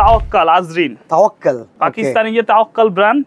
তাওয়াক্কাল আজরিন। তাওয়াক্কাল পাকিস্তানি যে তাওয়াক্কাল ব্র্যান্ড,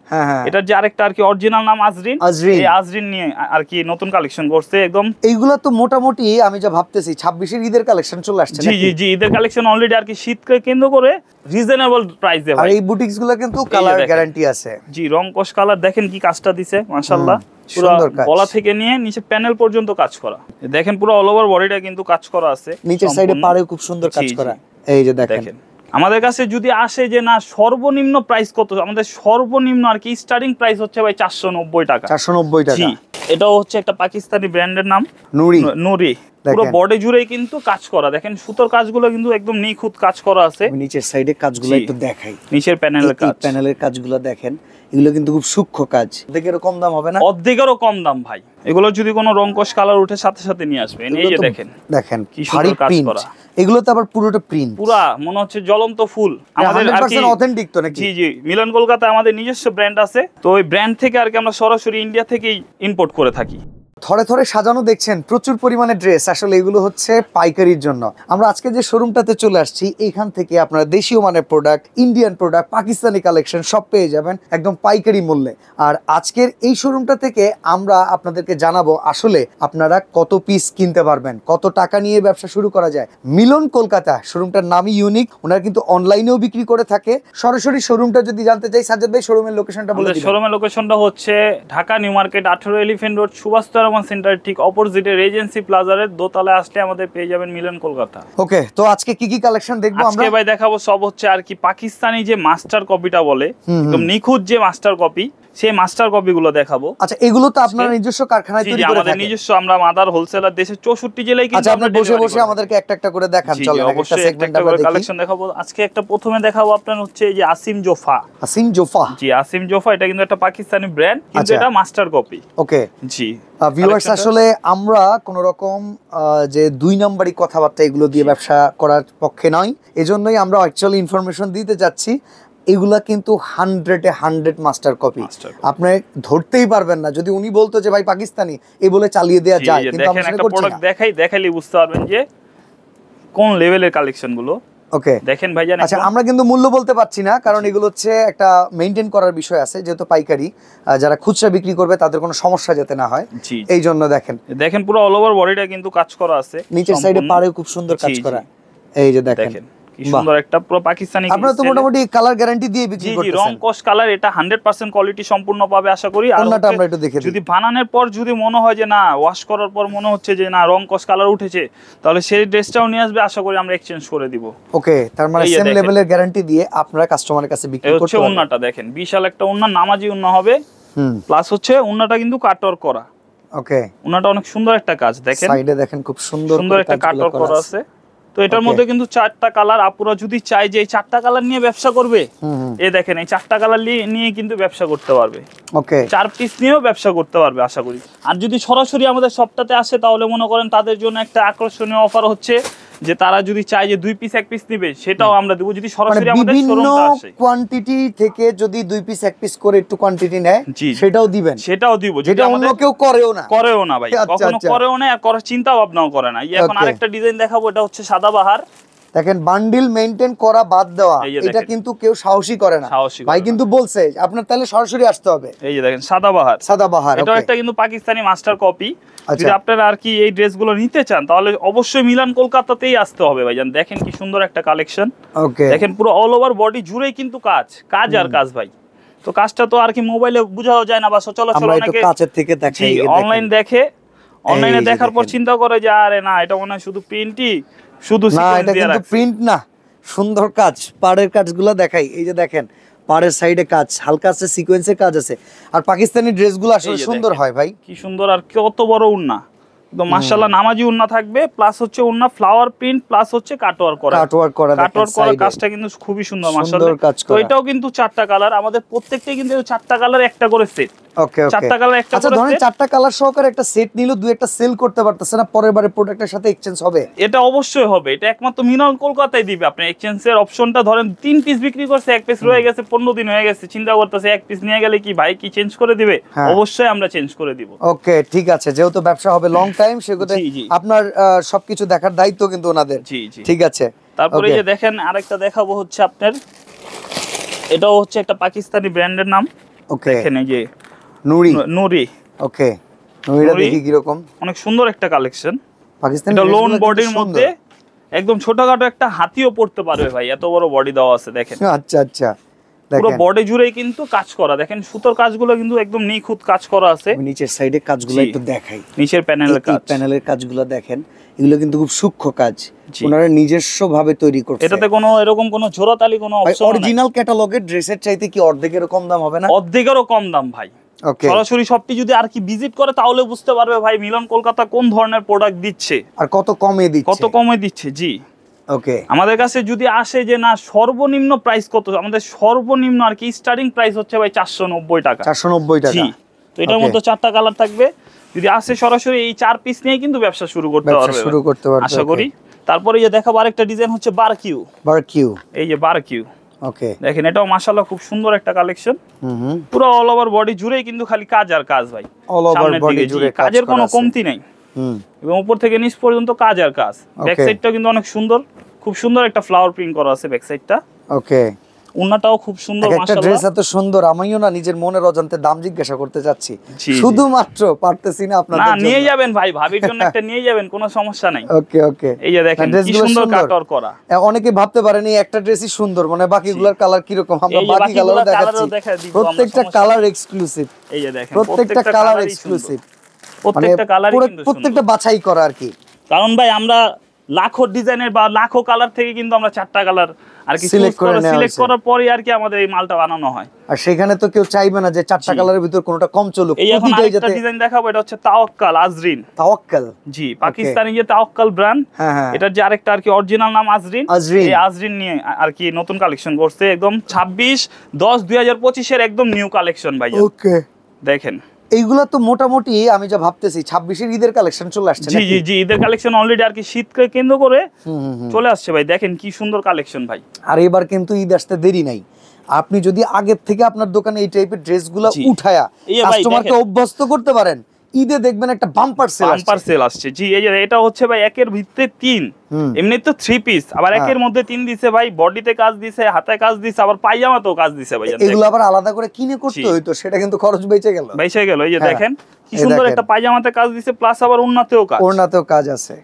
এটার যে আরেকটা আর কি অরিজিনাল নাম আজরিন। এই আজরিন নিয়ে আর কি নতুন কালেকশন করছে একদম। এইগুলা তো মোটামুটি আমি যা ভাবতেছি 26 এর ঈদের কালেকশন চলে আসছে। জি জি জি, ঈদের কালেকশন অলরেডি আর কি শীতকে কেন্দ্র করে রিজনেবল প্রাইসে ভাই। আর এই বুটিক্স গুলো কিন্তু কালার গ্যারান্টি আছে। জি, রং কস কালার দেখেন কি কাজটা দিছে মাশাআল্লাহ। পুরো গলা থেকে নিয়ে নিচে প্যানেল পর্যন্ত কাজ করা। দেখেন পুরো অল ওভার বডিটা কিন্তু কাজ করা আছে। নিচের সাইডে পাড়েও খুব সুন্দর কাজ করা। এই যে দেখেন আমাদের কাছে যদি আসে যে না সর্বনিম্ন প্রাইস কত, আমাদের সর্বনিম্ন আর কি স্টার্টিং প্রাইস হচ্ছে ভাই 490 টাকা। 490 টাকা। জি, এটাও হচ্ছে একটা পাকিস্তানি ব্র্যান্ডের নাম নুরি। নুরি পুরো বডি জুড়েই কিন্তু কাজ করা। দেখেন সুতোর কাজগুলো কিন্তু একদম নিখুঁত কাজ করা আছে। নিচের সাইডে কাজগুলো একটু দেখাই। নিচের প্যানেলের কাজ, প্যানেলের কাজগুলো দেখেন, এগুলো কিন্তু খুব সূক্ষ্ম কাজ। অর্ধেকেরও কম দাম হবে না? অর্ধেকেরও কম দাম ভাই। এগুলো যদি কোনো রংকশ কালার উঠে সাথে সাথে নিয়ে আসবেন। এই যে দেখেন দেখেন কি সুন্দর কাজ করা। এগুলো তো আবার পুরোটা প্রিন্ট, পুরা মনে হচ্ছে জ্বলন্ত ফুল। আমাদের আর কি 100% অথেন্টিক তো নাকি? জি জি, মিলন কলকাতা আমাদের নিজস্ব ব্র্যান্ড আছে, তো ওই ব্র্যান্ড থেকে আর কি আমরা সরাসরি ইন্ডিয়া থেকেই ইম্পোর্ট করে থাকি। থরে থরে সাজানো দেখছেন প্রচুর পরিমাণে ড্রেস। আসলে এগুলো হচ্ছে পাইকারির জন্য। আমরা আজকে যে শোরুমটাতে চলে আসছি, এইখান থেকে আপনারা দেশীয় মানের product, Indian product, Pakistani collection সব পেয়ে যাবেন একদম পাইকারি মূল্যে। আর আজকের এই শোরুমটা থেকে আমরা আপনাদেরকে জানাবো আসলে আপনারা কত পিস কিনতে পারবেন, কত টাকা নিয়ে ব্যবসা শুরু করা যায়। মিলন কলকাতা শোরুমটার নামই ইউনিক। ওনারা কিন্তু অনলাইনেও বিক্রি করে থাকে। সরাসরি শোরুমটা যদি জানতে চাই, সাজ্জাদ ভাই শোরুমের লোকেশনটা বলে দিন। শোরুমের লোকেশনটা হচ্ছে Dhaka new market 18 elephant road Subhash centre ঠিক অপোজিটে রেজেন্সি প্লাজার দোতলায় আসলে আমাদের পেয়ে যাবেন মিলন কলকাতা। ওকে, তো আজকে কি কি কালেকশন দেখবো আমরা? আজকে ভাই দেখাবো সব হচ্ছে আর কি পাকিস্তানি যে মাস্টার কপিটা বলে, একদম নিখুঁত যে মাস্টার কপি, সেই মাস্টার কপি গুলো দেখাবো। আচ্ছা, এগুলো তো আপনারা নিজস্ব কারখানায় তৈরি করে থাকেন? আমাদের নিজস্ব, আমরা মাদার হোলসেলার দেশের 64 জেলায় কিন্তু। আচ্ছা, আপনি বসে বসে আমাদেরকে একটা একটা করে দেখান। চলেন একটা সেগমেন্ট আমরা দেখি। কালেকশন দেখাবো আজকে। একটা প্রথমে দেখাবো আপনার হচ্ছে এই যে আসিম জোফা। আসিম জোফা? জি, আসিম জোফা। এটা কিন্তু একটা পাকিস্তানি ব্র্যান্ড, কিন্তু এটা মাস্টার কপি। ওকে জি ভিউয়ার্স, আসলে আমরা কোন রকম যে দুই নাম্বারই কথাবার্তা এগুলো দিয়ে ব্যবসা করার পক্ষে নয়। এজন্যই আমরা অ্যাকচুয়ালি ইনফরমেশন দিতে যাচ্ছি। এগুলা কিন্তু 100-এ 100 মাস্টার কপি। আপনি ধরতেই পারবেন না যদি উনি বলতো যে ভাই পাকিস্তানি, এই বলে চালিয়ে দেয়া যায়, কিন্তু আমরা সেটা করছি না। দেখাইলে বুঝতে পারবেন যে কোন লেভেলের কালেকশন গুলো। ওকে দেখেন ভাইজান। আচ্ছা, আমরা কিন্তু মূল্য বলতে পারছি না, কারণ এগুলো হচ্ছে একটা মেইনটেইন করার বিষয় আছে, যেহেতু পাইকারি যারা খুচরা বিক্রি করবে তাদের কোনো সমস্যা যাতে না হয়, এই জন্য দেখেন পুরো অল ওভার বডিটা কিন্তু কাজ করা আছে। নিচের সাইডে পাড়েও খুব সুন্দর কাজ করা। এই যে দেখেন কি সুন্দর একটা পুরো পাকিস্তানি। আপনারা তো মোটামুটি কালার গ্যারান্টি দিয়ে বিক্রি করতেছেন। জি, রং কস কালার এটা 100% কোয়ালিটি সম্পূর্ণ পাবে আশা করি। আর ওন্নাটা আমরা একটু দেখে দিই। যদি বানানোর পর যদি মনে হয় যে না, ওয়াশ করার পর মনে হচ্ছে যে না রং কস কালার উঠেছে, তাহলে সেই ড্রেসটাও নিয়ে আসবে, আশা করি আমরা এক্সচেঞ্জ করে দিব। ওকে, তার মানে সেম লেভেলের গ্যারান্টি দিয়ে আপনারা কাস্টমারের কাছে বিক্রি করতে পারবেন। ওন্নাটা দেখেন, বিশাল একটা ওন্না, নামাজি ওন্না হবে। প্লাস হচ্ছে ওন্নাটা কিন্তু কাটওয়ার্ক করা। ওকে, ওন্নাটা অনেক সুন্দর একটা কাজ। দেখেন সাইডে দেখেন খুব সুন্দর একটা কাটওয়ার্ক করা আছে। তো এটার মধ্যে কিন্তু 4টা কালার। আপুরা যদি চাই যে এই 4টা কালার নিয়ে ব্যবসা করবে, এই দেখেন এই 4টা কালার নিয়ে কিন্তু ব্যবসা করতে পারবে। ওকে, 4 পিস নিয়েও ব্যবসা করতে পারবে আশা করি। আর যদি সরাসরি আমাদের শপটাতে আসে, তাহলে মনে করেন তাদের জন্য একটা আকর্ষণীয় অফার হচ্ছে যে তারা যদি চায় যে 2 পিস 1 পিস নেবে, সেটাও আমরা দেব। যদি সরাসরি আমাদের শোরুমে আসে, কোয়ান্টিটি থেকে যদি 2 পিস 1 পিস করে একটু কোয়ান্টিটি নেয়, সেটাও দিবেন। সেটাও দিব, যেটা অন্য কেউ করেও না ভাই, কখনো করেও না, আর করার চিন্তা ভাবনাও করে না। এখন আরেকটা ডিজাইন দেখাবো, এটা হচ্ছে সাদাবাহার। দেখেন বান্ডিল মেইনটেইন করা বাদ দেওয়া, এটা কিন্তু কেউ সাহসী করে না ভাই, কিন্তু বলছে আপনার তাহলে সরাসরি আসতে হবে। এই যে দেখেন সাদাবাহার, এটা একটা কিন্তু পাকিস্তানি মাস্টার কপি। যদি আপনারা আর কি এই ড্রেসগুলো নিতে চান, তাহলে অবশ্যই মিলান কলকাতাতেই আসতে হবে ভাইজান। দেখেন কি সুন্দর একটা কালেকশন। ওকে, দেখেন পুরো অল ওভার বডি জুড়েই কিন্তু কাজ আর কাজ ভাই। তো কাজটা তো আর কি মোবাইলে বোঝাও যায় না, বা সচরাচর অনেকে কাছের থেকে দেখাই, অনলাইনে দেখার পর চিন্তা করে যে আরে না, এটা মনে হয় শুধু প্রিন্টই, শুধু না, এটা কিন্তু প্রিন্ট না, সুন্দর কাজ। পাড়ের কাজগুলো দেখাই, এই যে দেখেন পাড়ের সাইডে কাজ, হালকা আছে, সিকোয়েন্সের কাজ আছে। আর পাকিস্তানি ড্রেসগুলো আসলে সুন্দর হয় ভাই, কি সুন্দর। আর কত বড় উন্না, তো মাশাআল্লাহ নামাজি উন্না থাকবে, প্লাস হচ্ছে উন্না ফ্লাওয়ার প্রিন্ট, প্লাস হচ্ছে কাটওয়ার্ক করা কাজটা কিন্তু খুবই সুন্দর মাশাআল্লাহ। তো এটাও কিন্তু 4টা কালার, আমাদের প্রত্যেকটাই কিন্তু 4টা কালার একটা করে সেট। ওকে, 4টা কালার একটা করে। আচ্ছা, ধরেন 4টা কালার সহকারে একটা সেট নিলো, দুই একটা সেল করতে পারতেছে না, পরের বারে প্রোডাক্টের সাথে এক্সচেঞ্জ হবে? এটা অবশ্যই হবে, এটা একমাত্র মিলন কলকাতায় দিবে আপনি এক্সচেঞ্জের অপশনটা। ধরেন 3 পিস বিক্রি করছে, 1 পিস রয়ে গেছে, 15 দিন হয়ে গেছে, চিন্তা করতেছে 1 পিস নিয়ে গেলে কি ভাই কি চেঞ্জ করে দিবে? অবশ্যই আমরা চেঞ্জ করে দিব। ওকে, ঠিক আছে, যেহেতু ব্যবসা হবে লং টাইম, সেগুলো আপনার সবকিছু দেখার দায়িত্ব কিন্তু ওনাদের। ঠিক আছে। তারপরে এই যে দেখেন আরেকটা দেখাবো হচ্ছে আপনার, এটাও হচ্ছে একটা পাকিস্তানি ব্র্যান্ডের নাম। ওকে, দেখেন এই যে নুরি। নুরি। ওকে, নুরিটা দেখি কি রকম, অনেক সুন্দর একটা কালেকশন। পাকিস্তানি এটা লোন বডির মধ্যে একদম ছোটখাটো একটা হাতিও পড়তে পারবে ভাই, এত বড় বডি দেওয়া আছে দেখেন। আচ্ছা আচ্ছা, পুরো বডি জুড়েই কিন্তু কাজ করা, দেখেন সুতোর কাজগুলো কিন্তু একদম নিখুঁত কাজ করা আছে। নিচের সাইডে কাজগুলো একটু দেখাই, নিচের প্যানেলের কাজ, প্যানেলের কাজগুলো দেখেন, এগুলো কিন্তু খুব সূক্ষ্ম কাজ, ওনারা নিজস্ব ভাবে তৈরি করছে। এটাতে কোনো এরকম কোনো জোড়াতালি কোনো অপশন নাই। অরিজিনাল ক্যাটালগের ড্রেসের চাইতে কি অর্ধেকেরও কম দাম হবে না? অর্ধেকেরও কম দাম ভাই। সরাসরি শপটি যদি আর কি ভিজিট করে তাহলে বুঝতে পারবে ভাই মিলন কলকাতা কোন ধরনের প্রোডাক্ট দিচ্ছে আর কত কমে দিচ্ছে, কত কমে দিচ্ছে। জি ওকে, আমাদের কাছে যদি আসে যে না সর্বনিম্ন প্রাইস কত, আমাদের সর্বনিম্ন আর কি স্টার্টিং প্রাইস হচ্ছে ভাই 490 টাকা। 490 টাকা। জি, তো এটার মধ্যে 4টা কালার থাকবে। যদি আসে সরাসরি এই 4 পিস নিয়ে কিন্তু ব্যবসা শুরু করতে পারবে আশা করি। তারপরে এই যে দেখাবো আরেকটা ডিজাইন হচ্ছে বারকিউ। এই যে বারকিউ, ওকে দেখেন এটাও মাশাআল্লাহ খুব সুন্দর একটা কালেকশন। পুরো অল ওভার বডি জুড়েই কিন্তু খালি কাজ আর কাজ ভাই, অল ওভার বডি জুড়ে কাজের কোনো কমতি নাই। এবং উপর থেকে নিচ পর্যন্ত কাজ আর কাজ। ব্যাক সাইডটাও কিন্তু অনেক সুন্দর, খুব সুন্দর একটা ফ্লাওয়ার প্রিন্ট করা আছে ব্যাক সাইডটা। ওকে, উন্নাটাও খুব সুন্দর মাশাআল্লাহ। একটা ড্রেস এত সুন্দর, আমিও না নিজের মনের অজান্তে দাম জিজ্ঞাসা করতে যাচ্ছি, শুধুমাত্র পারতেছি না আপনাদের জন্য। না নিয়ে যাবেন ভাই, ভাবির জন্য একটা নিয়ে যাবেন, কোনো সমস্যা নাই। ওকে ওকে, এই যে দেখেন কি সুন্দর কাটওয়ার করা। অনেকে ভাবতে পারেন এই একটা ড্রেসই সুন্দর, মানে বাকিগুলোর কালার কি রকম, আমরা বাকি কালারও দেখাচ্ছি, প্রত্যেকটা কালার এক্সক্লুসিভ। এই যে দেখেন প্রত্যেকটা কালার এক্সক্লুসিভ, প্রত্যেকটা কালারই কিন্তু প্রত্যেকটা বাছাই করা আর কি। কারণ ভাই আমরা লাখো ডিজাইনের বা লাখো কালার থেকে কিন্তু আমরা 4টা কালার আর কি সিলেক্ট করার পরে আর কি আমাদের এই মালটা বানানো হয়। আর সেখানে তো কেউ চাইবে না যে 4টা কালারের ভিতর কোনটা কম চলুক। এই এখন আরেকটা ডিজাইন দেখাবো, এটা হচ্ছে তাওয়াক্কাল আজরিন। তাওয়াক্কাল, জি, পাকিস্তানি যে তাওয়াক্কাল ব্র্যান্ড, এটার যে আরেকটা আর কি অরিজিনাল নাম আজরিন। এই আজরিন নিয়ে আর কি নতুন কালেকশন করছে, একদম 26/10/2025 এর একদম নিউ কালেকশন ভাই। ওকে, দেখেন এইগুলা তো মোটামুটি আমি যা ভাবতেছি 26 এর ঈদের কালেকশন চলে আসছে। জি জি জি, ঈদের কালেকশন অলরেডি আর কি শীতকে কেন্দ্র করে চলে আসছে ভাই। দেখেন কি সুন্দর কালেকশন ভাই। আর এবার কিন্তু ঈদ আসতে দেরি নাই, আপনি যদি আগের থেকে আপনার দোকানে এই টাইপের ড্রেসগুলো উঠায়া কাস্টমারকে অভ্যস্ত করতে পারেন, ঈদে দেখবেন একটা বাম্পার সেল আসছে। জি, এই যে এটা হচ্ছে ভাই একের ভিতরে 3, এমনি তো 3 পিস, আবার একের মধ্যে 3 দিছে ভাই, বডিতে কাজ দিছে, হাতে কাজ দিছে, আবার পায়জামাতেও কাজ দিছে ভাই। এগুলো আবার আলাদা করে কিনে করতে হইতো, সেটা কিন্তু খরচ বেঁচে গেল। এই যে দেখেন কি সুন্দর একটা পায়জামাতে কাজ দিছে, প্লাস আবার ওন্নাতেও কাজ আছে।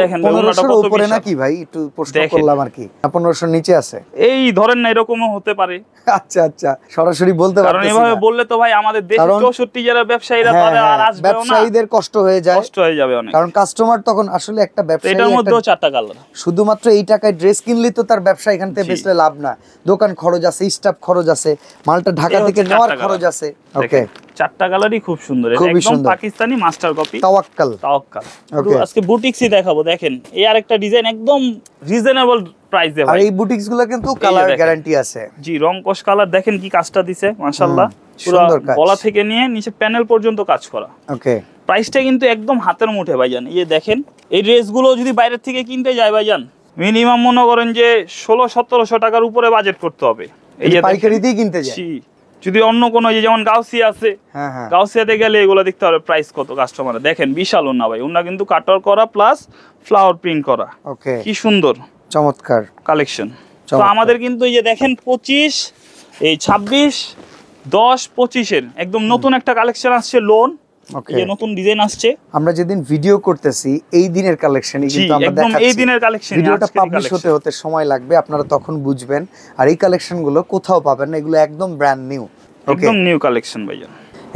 দেখেন 1500 উপরে নাকি ভাই, একটু প্রশ্ন করলাম আর কি, 1500 নিচে আছে এই ধরেন না, এরকমও হতে পারে। আচ্ছা আচ্ছা, সরাসরি বলতে পারতেছি না, কারণ এভাবে বললে তো ভাই আমাদের দেশে 64 যারা ব্যবসায়ীরা তাদের আর আসবে না, ব্যবসায়ীদের কষ্ট হয়ে যাবে অনেক, কারণ কাস্টমার তখন আসলে একটা ব্যবসায়ী, এটার মধ্যেও 4টা কালার, শুধুমাত্র এই টাকায় ড্রেস কিনলে তো তার ব্যবসা এখান থেকে বেচলে লাভ না, দোকান খরচ আছে, স্টাফ খরচ আছে, মালটা ঢাকা থেকে নেওয়ার খরচ আছে। ওকে, 4টা কালারই খুব সুন্দর, একদম পাকিস্তানি মাস্টার কপি তাওয়াক্কাল। আজকে বুটিক্সই দেখাবো, দেখেন এই আরেকটা ডিজাইন একদম রিজনেবল প্রাইসে ভাই। আর এই বুটিক্স গুলো কিন্তু কালার গ্যারান্টি আছে। জি, রং কস কালার, দেখেন কি কাজটা দিছে মাশাআল্লাহ, পুরো গলা থেকে নিয়ে নিচে প্যানেল পর্যন্ত কাজ করা। ওকে, প্রাইসটা কিন্তু একদম হাতের মুঠে ভাইজান। এই দেখেন এই ড্রেসগুলো যদি বাইরে থেকে কিনতে যায় ভাইজান, মিনিমাম মনে করেন যে 1600-1700 টাকার উপরে বাজেট করতে হবে। এই যে পাইকারিতেই কিনতে যায়। যদি অন্য কোনো যেমন গাউসিয়া আছে, গাউসিয়াতে গেলে এগুলো দেখতে হবে প্রাইস কত কাস্টমার। দেখেন বিশাল ওন্না ভাই, ওন্না কিন্তু কাটওয়ার করা প্লাস ফ্লাওয়ার প্রিন্ট করা। ওকে, কি সুন্দর চমৎকার কালেকশন। তো আমাদের কিন্তু এই যে দেখেন 25 এর একদম নতুন একটা কালেকশন আসছে, লোন এই নতুন ডিজাইন আসছে। আমরা যেদিন ভিডিও করতেছি এই দিনের কালেকশনই কিন্তু আমরা দেখাচ্ছি, এই দিনের কালেকশন, ভিডিওটা পাবলিশ হতে সময় লাগবে, আপনারা তখন বুঝবেন। আর এই কালেকশনগুলো কোথাও পাবেন না, এগুলো একদম ব্র্যান্ড নিউ, একদম নিউ কালেকশন ভাইয়া।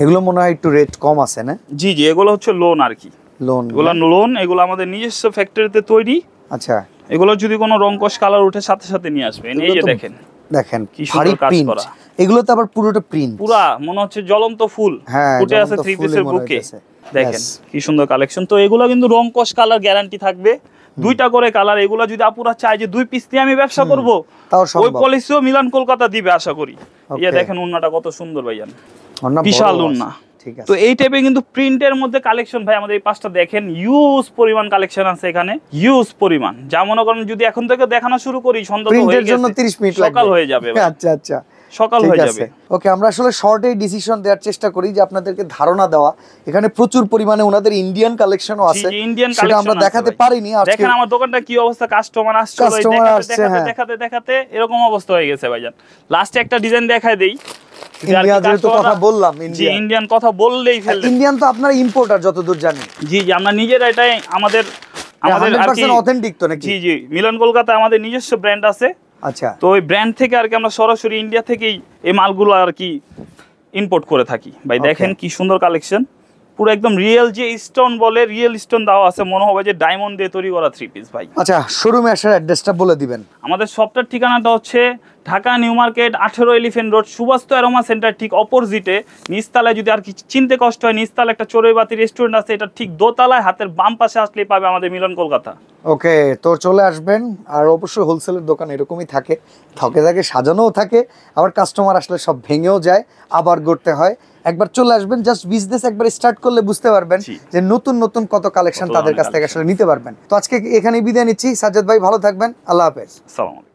এগুলো মনে হয় একটু রেট কম আছে না? জি জি, এগুলো হচ্ছে লোন আর কি, লোন এগুলো আমাদের নিজস্ব ফ্যাক্টরিতে তৈরি। আচ্ছা, এগুলো যদি কোনো রং কস কালার উঠে সাথে সাথে নিয়ে আসবে। এই যে দেখেন কি সুন্দর কাজ করা, এগুলো তো আবার পুরোটা প্রিন্ট, পুরা মনে হচ্ছে জ্বলন্ত ফুল ফুটে আছে 3 পিসের বুকে। দেখেন কি সুন্দর কালেকশন। তো এগুলো কিন্তু রং কস কালার গ্যারান্টি থাকবে, 2টা করে কালার। এগুলো যদি আপুরা চায় যে 2 পিস দিয়ে আমি ব্যবসা করব, ওই পলিসিও মিলান কলকাতা দিবে আশা করি। এই দেখেন ওন্নাটা কত সুন্দর ভাইজান, বিশাল ওন্না। তো এই টাইপের কিন্তু প্রিন্টের মধ্যে কালেকশন ভাই আমাদের এই পাঁচটা দেখেন, ইউজ পরিমাণ কালেকশন আছে এখানে, ইউজ পরিমাণ। যা মনে করেন যদি এখন থেকে দেখানো শুরু করি সন্ধ্যা তো হয়ে গেছে, 30 মিনিট সকাল হয়ে যাবে। আচ্ছা আচ্ছা, সকাল হয়ে যাবে। ওকে, আমরা আসলে শর্টে ডিসিশন দেওয়ার চেষ্টা করি যে আপনাদেরকে ধারণা দেওয়া। এখানে প্রচুর পরিমাণে ওনাদের ইন্ডিয়ান কালেকশনও আছে, সেটা আমরা দেখাতে পারিনি আজকে। দেখেন আমার দোকানটা কি অবস্থা, কাস্টমার আসছে দেখাতে দেখাতে এরকম অবস্থা হয়ে গেছে ভাইজান। লাস্টে একটা ডিজাইন দেখায় দেই। ইন্ডিয়ান কথা বললেই ফেললেন। ইন্ডিয়ান তো আপনারা ইম্পোর্টার যতদূর জানি। জি আমরা নিজেরা, এটাই আমাদের 100% অথেন্টিক তো নাকি? জি মিলন কলকাতা আমাদের নিজস্ব ব্র্যান্ড আছে। আচ্ছা, তো ওই ব্র্যান্ড থেকে আর কি আমরা সরাসরি ইন্ডিয়া থেকেই এই মালগুলো আর কি ইম্পোর্ট করে থাকি ভাই। দেখেন কি সুন্দর কালেকশন, পুরো একদম রিয়েল যে স্টোন বলে, রিয়েল স্টোন দেওয়া আছে, মনে হবে যে ডায়মন্ড দিয়ে তৈরি করা 3 পিস ভাই। আচ্ছা, শোরুমে আসার অ্যাড্রেসটা বলে দিবেন। আমাদের শপটার ঠিকানাটা হচ্ছে Dhaka new market 18 elephant road, Subastu aroma centre ঠিক অপোজিটে। নিচতলায় যদি আর কি চিনতে কষ্ট হয়, নিচতলায় একটা চড়ুইবাতি রেস্টুরেন্ট আছে, এটা ঠিক দোতলায় হাতের বাম পাশে আসলেই পাবে আমাদের মিলন কলকাতা। ওকে, তো চলে আসবেন। আর অবশ্যই হোলসেলের দোকান এরকমই থাকে, থাকে সাজানোও থাকে, আবার কাস্টমার আসলে সব ভেঙেও যায়, আবার গড়তে হয়। একবার চলে আসবেন, জাস্ট বিজনেস একবার স্টার্ট করলে বুঝতে পারবেন যে নতুন নতুন কত কালেকশন তাদের কাছ থেকে আসলে নিতে পারবেন। তো আজকে এখানেই বিদায় নিচ্ছি। সাজ্জাদ ভাই ভালো থাকবেন, আল্লাহ হাফেজ। আসসালামু আলাইকুম।